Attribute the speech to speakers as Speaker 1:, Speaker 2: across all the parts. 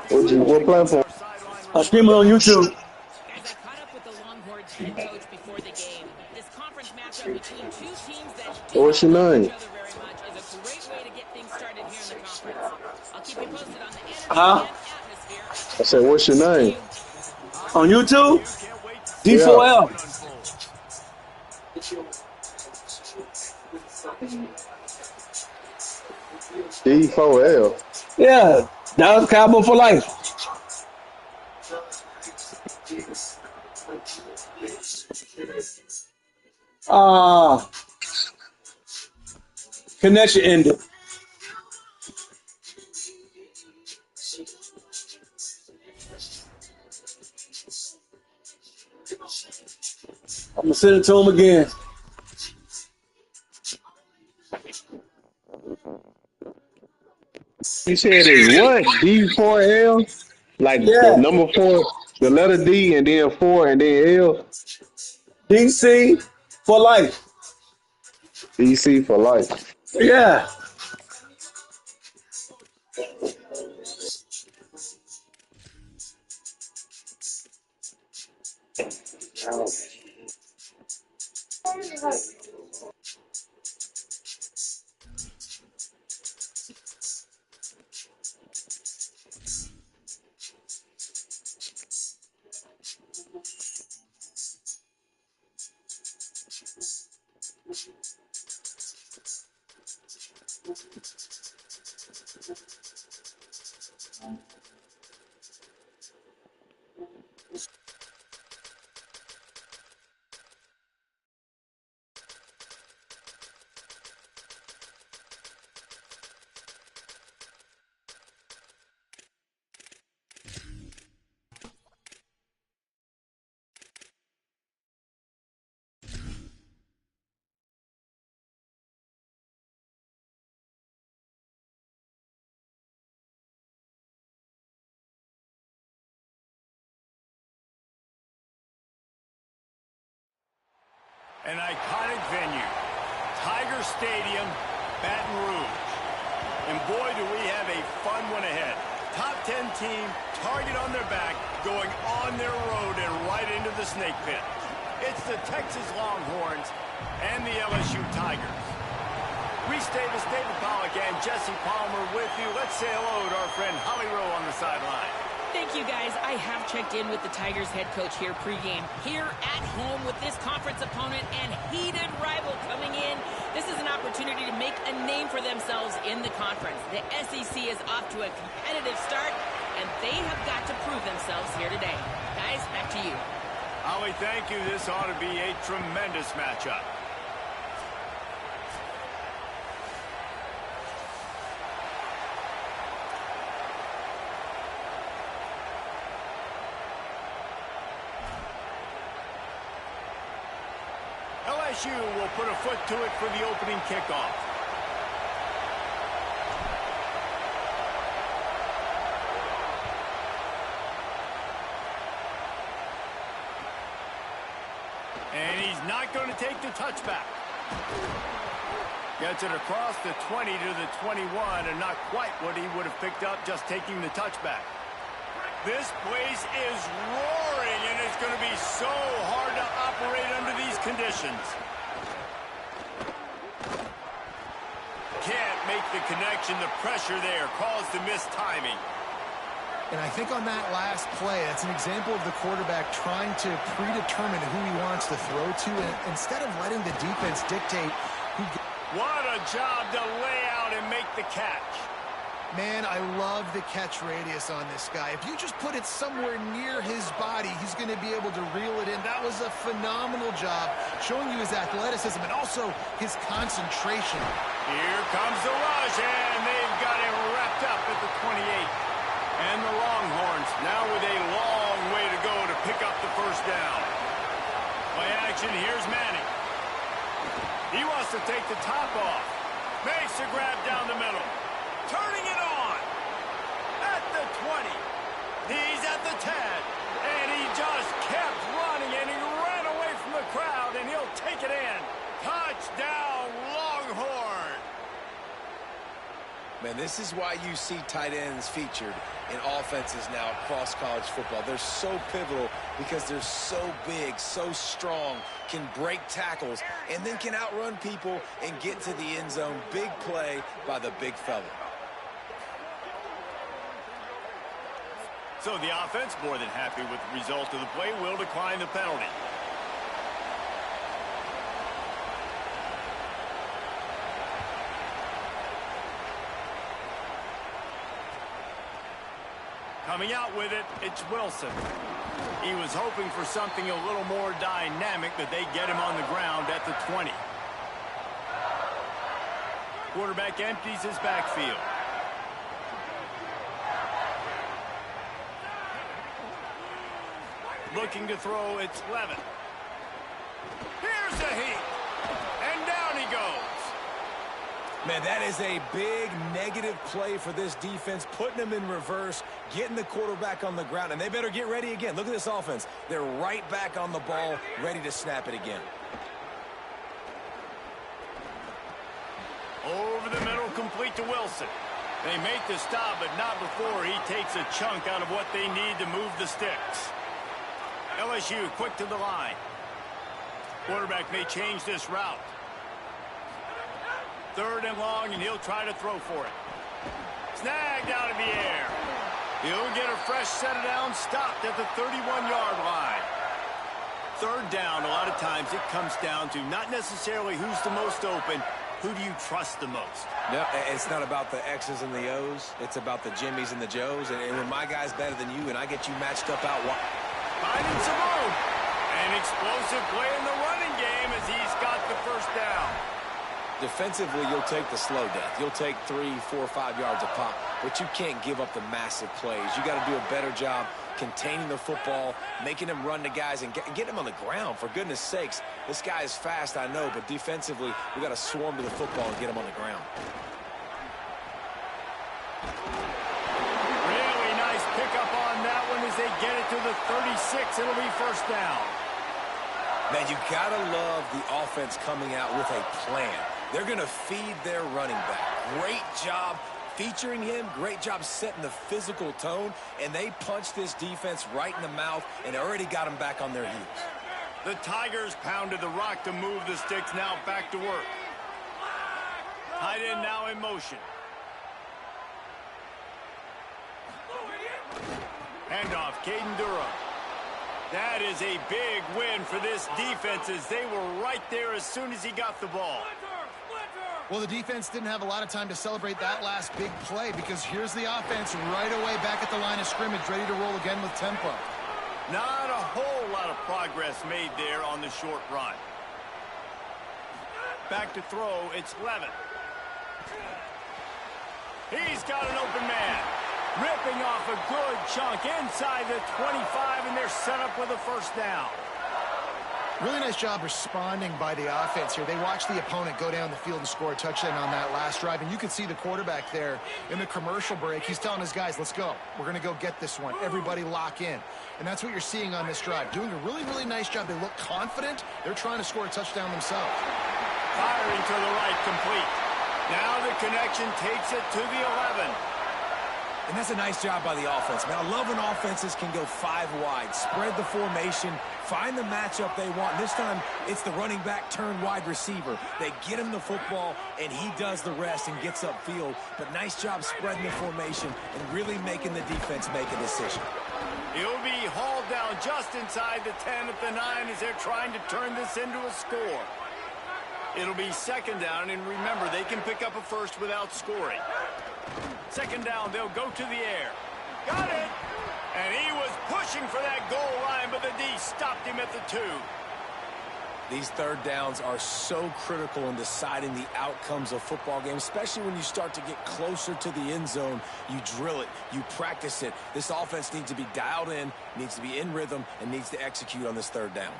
Speaker 1: What platform?
Speaker 2: I stream it on YouTube.
Speaker 3: Guys, I caught up with the Longhorns head coach before the game. This conference matchup between two teams that do
Speaker 1: What's
Speaker 3: not
Speaker 1: your
Speaker 3: know
Speaker 1: name?
Speaker 3: each other very much is a great way to get things started here in the conference. I'll keep you posted on the energy
Speaker 2: Huh?
Speaker 3: and atmosphere at the
Speaker 1: I said, what's your
Speaker 3: See
Speaker 1: name?
Speaker 3: you.
Speaker 2: On YouTube?
Speaker 1: Yeah.
Speaker 2: D4L.
Speaker 1: D4L.
Speaker 2: Yeah, Dallas Cowboy for life. Connection ended. I'm gonna send it to him again.
Speaker 1: You said it's what? D4L? Like the
Speaker 2: Yeah,
Speaker 1: number 4, the letter D and then 4 and then L?
Speaker 2: DC for life.
Speaker 1: DC for life.
Speaker 2: Yeah.
Speaker 4: An iconic venue, Tiger Stadium, Baton Rouge. And boy, do we have a fun one ahead. Top 10 team, target on their back, going on their road and right into the snake pit. It's the Texas Longhorns and the LSU Tigers. Reese Davis, David Pollack, and Jesse Palmer with you. Let's say hello to our friend Holly Rowe on the sideline.
Speaker 3: Thank you, guys. I have checked in with the Tigers head coach here pregame. Here at home with this conference opponent and heated rival coming in, this is an opportunity to make a name for themselves in the conference. The SEC is off to a competitive start, and they have got to prove themselves here today. Guys, back to you.
Speaker 4: Holly, thank you. This ought to be a tremendous matchup. LSU will put a foot to it for the opening kickoff. And he's not going to take the touchback. Gets it across the 20 to the 21, and not quite what he would have picked up just taking the touchback. This place is roaring, and it's going to be so hard to operate under these conditions. Can't make the connection. The pressure there caused the missed timing.
Speaker 5: And I think on that last play, that's an example of the quarterback trying to predetermine who he wants to throw to, and instead of letting the defense dictate who.
Speaker 4: What a job to lay out and make the catch.
Speaker 5: Man, I love the catch radius on this guy. If you just put it somewhere near his body, he's going to be able to reel it in. That was a phenomenal job, showing you his athleticism and also his concentration.
Speaker 4: Here comes the rush, and they've got him wrapped up at the 28. And the Longhorns now with a long way to go to pick up the first down. Play action, here's Manning. He wants to take the top off. Makes the grab down the middle. Turning it on. At the 20. He's at the 10. And he just kept running, and he ran away from the crowd, and he'll take it in. Touchdown, Longhorn.
Speaker 6: Man, this is why you see tight ends featured in offenses now across college football. They're so pivotal because they're so big, so strong, can break tackles, and then can outrun people and get to the end zone. Big play by the big fella.
Speaker 4: So the offense, more than happy with the result of the play, will decline the penalty. Coming out with it, it's Wilson. He was hoping for something a little more dynamic, but they get him on the ground at the 20. Quarterback empties his backfield. Looking to throw, it's Levin. Here's a heat, and down he goes.
Speaker 6: Man, that is a big negative play for this defense, putting them in reverse, getting the quarterback on the ground, and they better get ready again. Look at this offense. They're right back on the ball, ready to snap it again.
Speaker 4: Over the middle, complete to Wilson. They make the stop, but not before he takes a chunk out of what they need to move the sticks. LSU quick to the line. Quarterback may change this route. 3rd and long, and he'll try to throw for it. Snagged out of the air. He'll get a fresh set of down, stopped at the 31-yard line. 3rd down, a lot of times it comes down to not necessarily who's the most open, who do you trust the most?
Speaker 6: No, it's not about the X's and the O's. It's about the Jimmies and the Joes. And when my guy's better than you and I get you matched up out wide.
Speaker 4: Finding some room. An explosive play in the running game as he's got the 1st down.
Speaker 6: Defensively, you'll take the slow death. You'll take 3, 4, 5 yards a pop, but you can't give up the massive plays. You got to do a better job containing the football, making them run to guys, and get them on the ground. For goodness sakes, this guy is fast, I know, but defensively, we got to swarm to the football and get him on the ground.
Speaker 4: Really nice pickup on that one as they get it to the 36. It'll be 1st down.
Speaker 6: Man, you got to love the offense coming out with a plan. They're going to feed their running back. Great job featuring him. Great job setting the physical tone. And they punched this defense right in the mouth and already got them back on their heels.
Speaker 4: The Tigers pounded the rock to move the sticks. Now back to work. Tight end now in motion. Handoff, Caden Durham. That is a big win for this defense as they were right there as soon as he got the ball.
Speaker 5: Well, the defense didn't have a lot of time to celebrate that last big play because here's the offense right away back at the line of scrimmage, ready to roll again with tempo.
Speaker 4: Not a whole lot of progress made there on the short run. Back to throw, it's Levin. He's got an open man. Ripping off a good chunk inside the 25, and they're set up with a 1st down.
Speaker 5: Really nice job responding by the offense here. They watched the opponent go down the field and score a touchdown on that last drive, and you can see the quarterback there in the commercial break. He's telling his guys, let's go. We're going to go get this one. Everybody lock in. And that's what you're seeing on this drive. Doing a really, really nice job. They look confident. They're trying to score a touchdown themselves.
Speaker 4: Firing to the right, complete. Now the connection takes it to the 11.
Speaker 6: And that's a nice job by the offense. Man, I love when offenses can go 5 wide, spread the formation, find the matchup they want. This time, it's the running back turned wide receiver. They get him the football, and he does the rest and gets upfield. But nice job spreading the formation and really making the defense make a decision.
Speaker 4: He'll be hauled down just inside the 10 at the 9 as they're trying to turn this into a score. It'll be 2nd down, and remember, they can pick up a 1st without scoring. 2nd down, they'll go to the air. Got it! And he was pushing for that goal line, but the D stopped him at the 2.
Speaker 6: These 3rd downs are so critical in deciding the outcomes of football games, especially when you start to get closer to the end zone. You drill it, you practice it. This offense needs to be dialed in, needs to be in rhythm, and needs to execute on this 3rd down.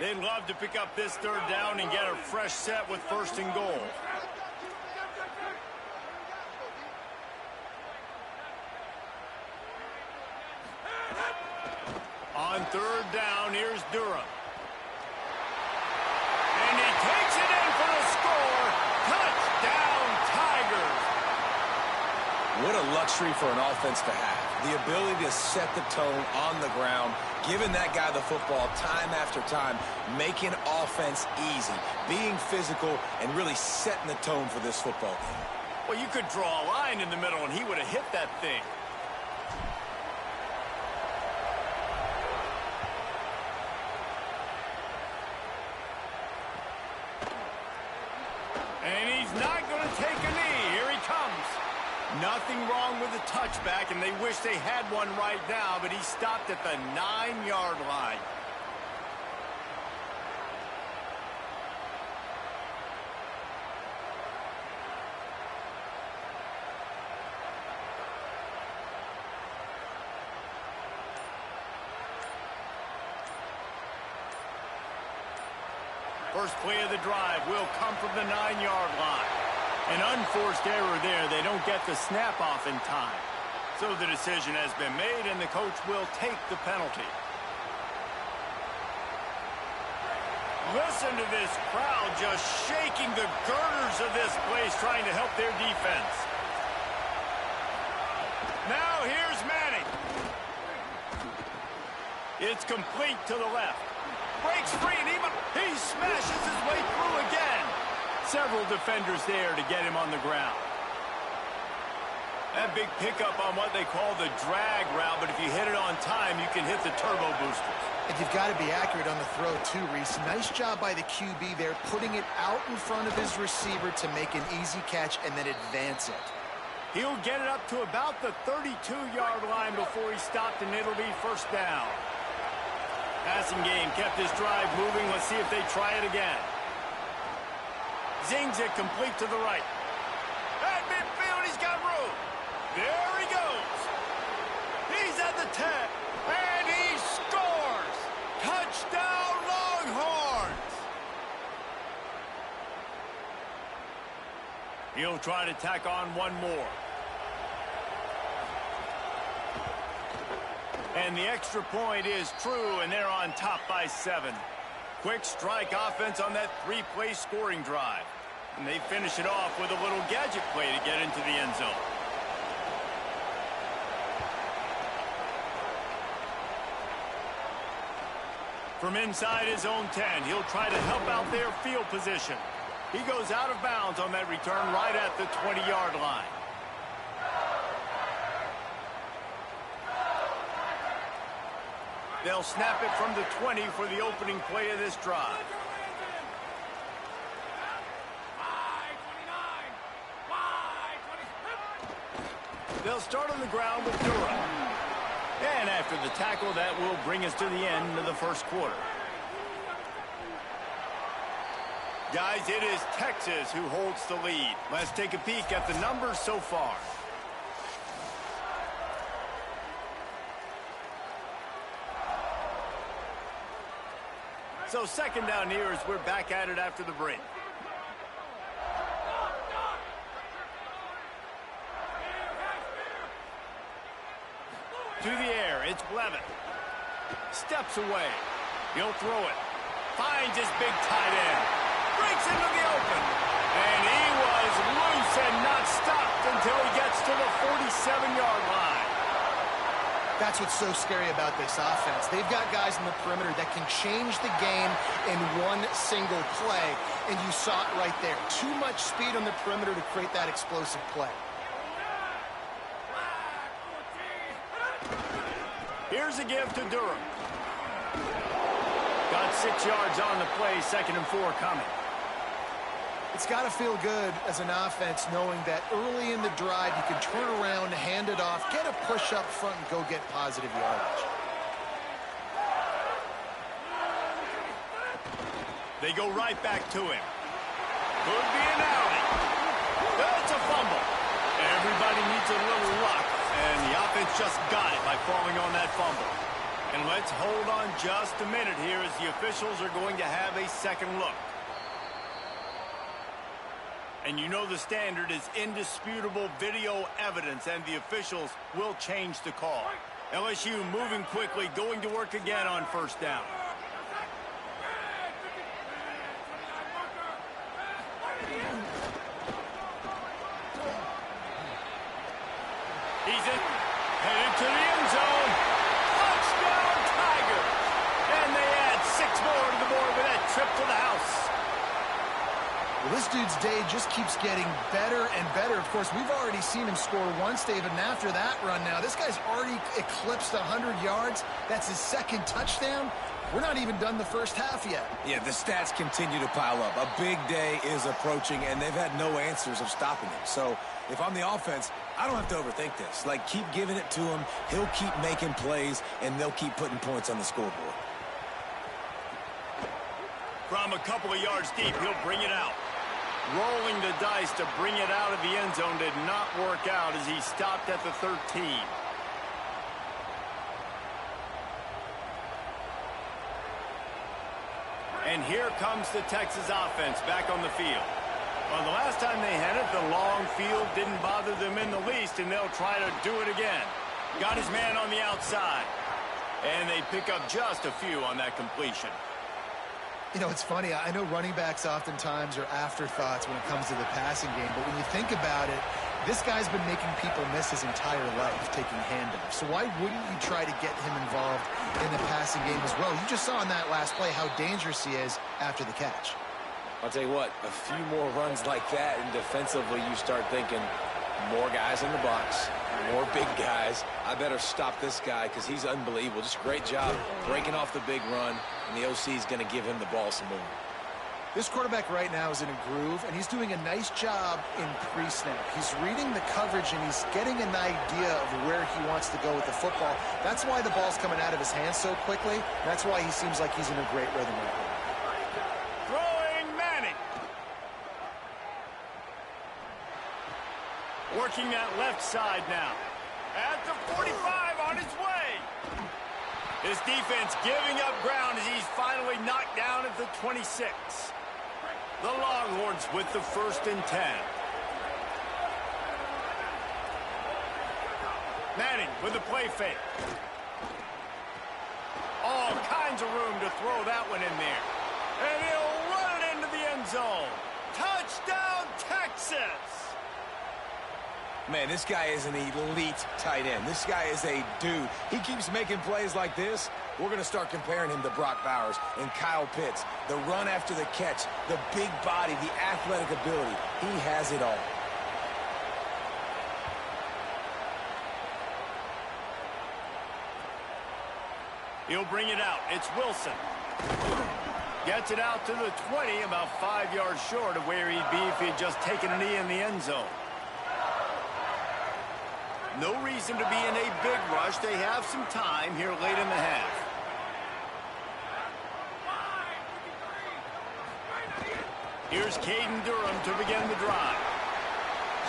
Speaker 4: They'd love to pick up this 3rd down and get a fresh set with 1st and goal. On 3rd down, here's Durham. And he takes it in for the score. Touchdown,
Speaker 6: What a luxury for an offense to have. The ability to set the tone on the ground, giving that guy the football time after time, making offense easy, being physical, and really setting the tone for this football game.
Speaker 4: Well, you could draw a line in the middle, and he would have hit that thing. And he's not going to take a knee. Here he comes. Nothing wrong with the touchback, and they wish they had one right now, but he stopped at the 9-yard line. First play of the drive will come from the 9-yard line. An unforced error there. They don't get the snap off in time. So the decision has been made, and the coach will take the penalty. Listen to this crowd just shaking the girders of this place, trying to help their defense. Now here's Manning. It's complete to the left. Breaks free, and he smashes his way through again. Several defenders there to get him on the ground. That big pickup on what they call the drag route, but if you hit it on time, you can hit the turbo boosters.
Speaker 5: And you've got to be accurate on the throw too, Reese. Nice job by the QB there, putting it out in front of his receiver to make an easy catch and then advance it.
Speaker 4: He'll get it up to about the 32-yard line before he stopped, and it'll be first down. Passing game kept this drive moving. Let's see if they try it again. Zings it complete to the right. At midfield, he's got room. There he goes. He's at the 10, and he scores. Touchdown, Longhorns. He'll try to tack on one more. And the extra point is true, and they're on top by 7. Quick strike offense on that 3-play scoring drive. And they finish it off with a little gadget play to get into the end zone. From inside his own 10, he'll try to help out their field position. He goes out of bounds on that return right at the 20-yard line. They'll snap it from the 20 for the opening play of this drive. They'll start on the ground with Durham. And after the tackle, that will bring us to the end of the first quarter. Guys, it is Texas who holds the lead. Let's take a peek at the numbers so far. So second down here as we're back at it after the break. To the air, it's Blevin. Steps away. He'll throw it. Finds his big tight end. Breaks into the open. And he was loose and not stopped until he gets to the 47-yard line.
Speaker 5: That's what's so scary about this offense. They've got guys in the perimeter that can change the game in one single play, and you saw it right there. Too much speed on the perimeter to create that explosive play.
Speaker 4: Here's a give to Durham. Got 6 yards on the play, 2nd and 4 coming.
Speaker 5: It's got to feel good as an offense knowing that early in the drive you can turn around, hand it off, get a push up front, and go get positive yardage.
Speaker 4: They go right back to him. Could be an outing. That's a fumble. Everybody needs a little luck, and the offense just got it by falling on that fumble. And let's hold on just a minute here as the officials are going to have a second look. And you know the standard is indisputable video evidence, and the officials will change the call. LSU moving quickly, going to work again on first down. He's in, headed to the end zone. Touchdown, Tigers. And they add 6 more to the board with that trip to the house.
Speaker 5: Well, this dude's day just keeps getting better and better. Of course, we've already seen him score once, David, and after that run now, this guy's already eclipsed 100 yards. That's his second touchdown. We're not even done the first half yet.
Speaker 6: Yeah, the stats continue to pile up. A big day is approaching, and they've had no answers of stopping him. So if I'm the offense, I don't have to overthink this. Like, keep giving it to him. He'll keep making plays, and they'll keep putting points on the scoreboard.
Speaker 4: From a couple of yards deep, he'll bring it out. Rolling the dice to bring it out of the end zone did not work out as he stopped at the 13. And here comes the Texas offense back on the field. Well, the last time they had it, the long field didn't bother them in the least, and they'll try to do it again. Got his man on the outside. And they pick up just a few on that completion.
Speaker 5: You know, it's funny. I know running backs oftentimes are afterthoughts when it comes to the passing game, but when you think about it, this guy's been making people miss his entire life taking handoffs. So why wouldn't you try to get him involved in the passing game as well? You just saw in that last play how dangerous he is after the catch.
Speaker 6: I'll tell you what, a few more runs like that, and defensively you start thinking, more guys in the box, more big guys. I better stop this guy because he's unbelievable. Just a great job breaking off the big run, and the OC is going to give him the ball some more.
Speaker 5: This quarterback right now is in a groove, and he's doing a nice job in pre-snap. He's reading the coverage, and he's getting an idea of where he wants to go with the football. That's why the ball's coming out of his hands so quickly. That's why he seems like he's in a great rhythm right now.
Speaker 4: Throwing Manning. Working that left side now. At the 45 on his way. His defense giving up ground as he's finally knocked down at the 26. The Longhorns with the 1st and 10. Manning with the play fake. All kinds of room to throw that one in there. And he'll run it into the end zone. Touchdown, Texas!
Speaker 6: Man, this guy is an elite tight end. This guy is a dude. He keeps making plays like this. We're going to start comparing him to Brock Bowers and Kyle Pitts. The run after the catch, the big body, the athletic ability. He has it all.
Speaker 4: He'll bring it out. It's Wilson. Gets it out to the 20, about 5 yards short of where he'd be if he had just taken a knee in the end zone. No reason to be in a big rush. They have some time here late in the half. Here's Caden Durham to begin the drive.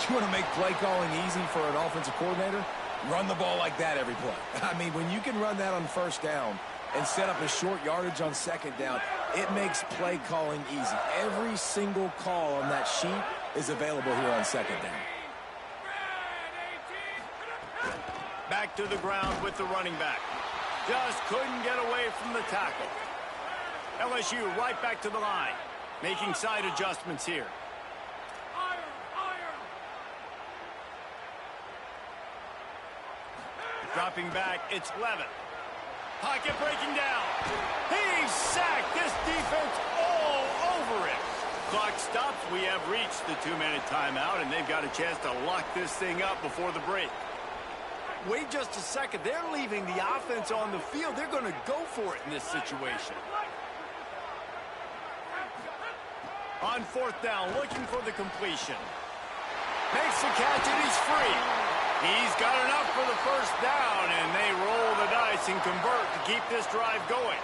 Speaker 6: You want to make play calling easy for an offensive coordinator? Run the ball like that every play. I mean, when you can run that on 1st down and set up a short yardage on 2nd down, it makes play calling easy. Every single call on that sheet is available here on 2nd down.
Speaker 4: Back to the ground with the running back. Just couldn't get away from the tackle. LSU right back to the line. Making side adjustments here. Dropping back, it's Levitt. Pocket breaking down. He's sacked. This defense all over it. Clock stops. We have reached the 2-minute timeout, and they've got a chance to lock this thing up before the break. Wait just a second. They're leaving the offense on the field. They're going to go for it in this situation. On 4th down, looking for the completion. Makes the catch, and he's free. He's got enough for the 1st down, and they roll the dice and convert to keep this drive going.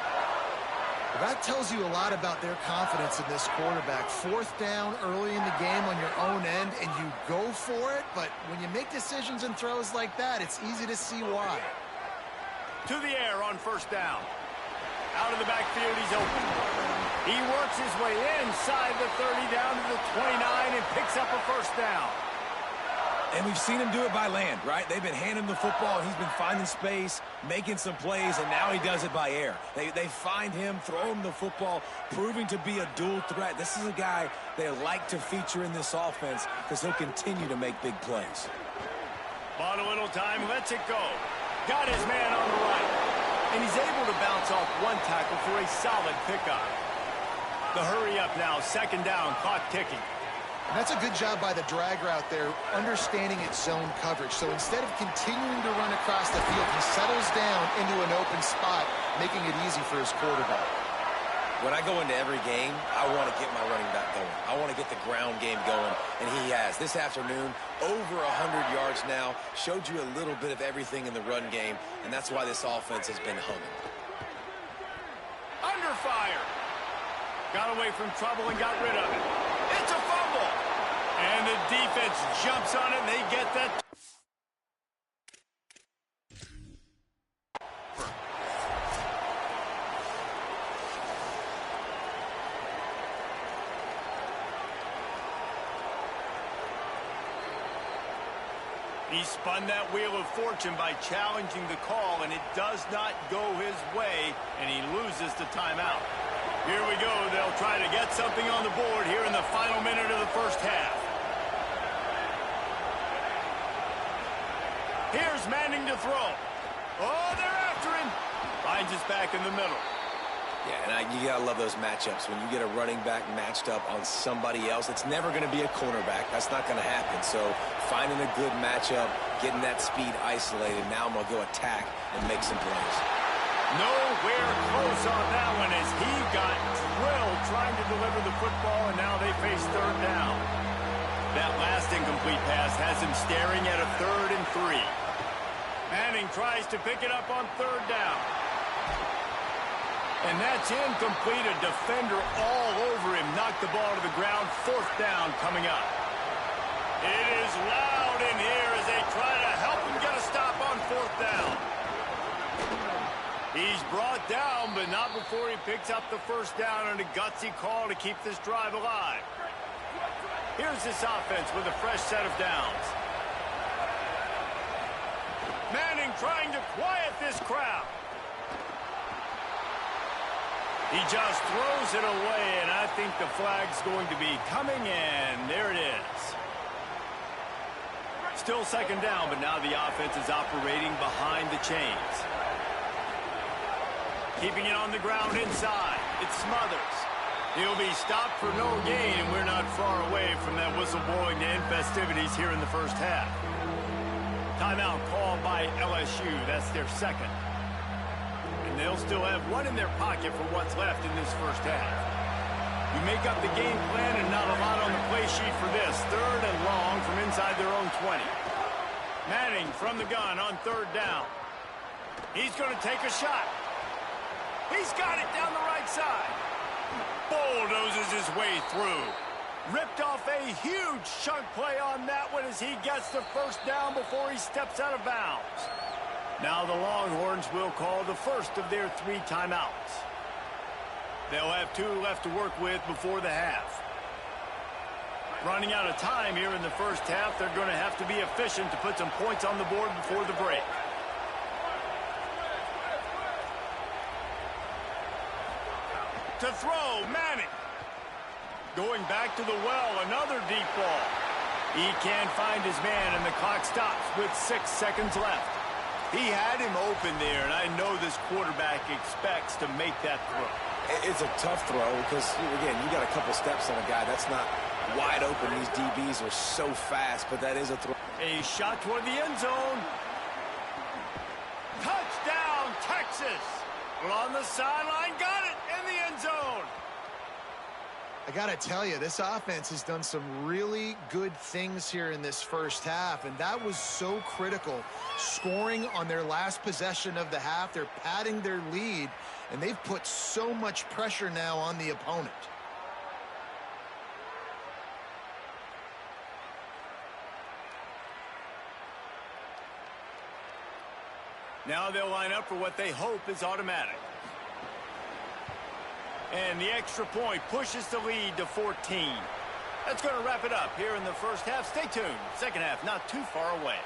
Speaker 5: That tells you a lot about their confidence in this quarterback. 4th down early in the game on your own end, and you go for it, but when you make decisions and throws like that, it's easy to see why.
Speaker 4: To the air on 1st down. Out of the backfield, he's open. He works his way inside the 30 down to the 29 and picks up a 1st down.
Speaker 6: And we've seen him do it by land, right? They've been handing him the football. He's been finding space, making some plays, and now he does it by air. They find him, throw him the football, proving to be a dual threat. This is a guy they like to feature in this offense because he'll continue to make big plays.
Speaker 4: Bought a little time, lets it go. Got his man on the right. And he's able to bounce off one tackle for a solid pickup. The hurry up now, second down, clock ticking.
Speaker 5: And that's a good job by the drag route there, understanding its zone coverage. So instead of continuing to run across the field, he settles down into an open spot, making it easy for his quarterback.
Speaker 6: When I go into every game, I want to get my running back going. I want to get the ground game going, and he has. This afternoon, over 100 yards now, showed you a little bit of everything in the run game, and that's why this offense has been humming.
Speaker 4: Under fire. Got away from trouble and got rid of it. It's a fumble. And the defense jumps on it, and they get that. He spun that wheel of fortune by challenging the call, and it does not go his way, and he loses the timeout. Here we go. They'll try to get something on the board here in the final minute of the first half. Here's Manning to throw. Oh, they're after him. Finds us back in the middle.
Speaker 6: Yeah, and you got to love those matchups. When you get a running back matched up on somebody else, it's never going to be a cornerback. That's not going to happen. So finding a good matchup, getting that speed isolated, now I'm going to go attack and make some plays.
Speaker 4: Nowhere close on that one as he got drilled trying to deliver the football, and now they face third down. That last incomplete pass has him staring at a 3rd and 3. Manning tries to pick it up on 3rd down. And that's incomplete. A defender all over him. Knocked the ball to the ground. 4th down coming up. It is loud in here as they try to help him get a stop on 4th down. He's brought down, but not before he picks up the 1st down on a gutsy call to keep this drive alive. Here's this offense with a fresh set of downs. Manning trying to quiet this crowd. He just throws it away, and I think the flag's going to be coming in. There it is. Still 2nd down, but now the offense is operating behind the chains. Keeping it on the ground inside. It Smothers. He'll be stopped for no gain, and we're not far away from that whistle blowing to end festivities here in the first half. Timeout called by LSU. That's their 2nd. And they'll still have one in their pocket for what's left in this first half. You make up the game plan and not a lot on the play sheet for this. 3rd and long from inside their own 20. Manning from the gun on 3rd down. He's going to take a shot. He's got it down the right side. Bulldozes his way through. Ripped off a huge chunk play on that one as he gets the 1st down before he steps out of bounds. Now the Longhorns will call the first of their 3 timeouts. They'll have 2 left to work with before the half. Running out of time here in the first half, they're going to have to be efficient to put some points on the board before the break. To throw, Manning. Going back to the well, another deep ball. He can't find his man, and the clock stops with 6 seconds left. He had him open there, and I know this quarterback expects to make that throw.
Speaker 6: It's a tough throw because, again, you got a couple steps on a guy. That's not wide open. These DBs are so fast, but that is a throw.
Speaker 4: A shot toward the end zone. Touchdown, Texas. Well, on the sideline, got it in the end zone.
Speaker 5: I got to tell you, this offense has done some really good things here in this first half, and that was so critical. Scoring on their last possession of the half, they're padding their lead, and they've put so much pressure now on the opponent.
Speaker 4: Now they'll line up for what they hope is automatic. And the extra point pushes the lead to 14. That's going to wrap it up here in the first half. Stay tuned. Second half not too far away.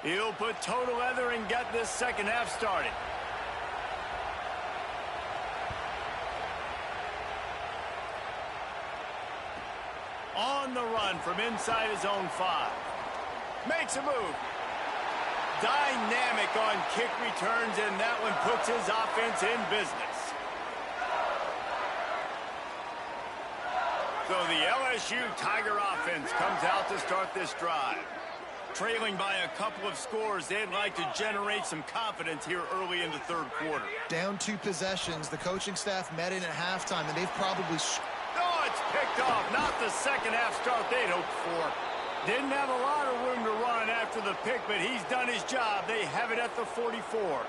Speaker 4: He'll put toe to leather and get this second half started. On the run from inside his own 5. Makes a move. Dynamic on kick returns, and that one puts his offense in business. So the LSU Tiger offense comes out to start this drive. Trailing by a couple of scores, they'd like to generate some confidence here early in the third quarter.
Speaker 5: Down 2 possessions. The coaching staff met in at halftime, and they've probably...
Speaker 4: Oh, it's picked off. Not the second half start they'd hoped for. Didn't have a lot of room to run after the pick, but he's done his job. They have it at the 44.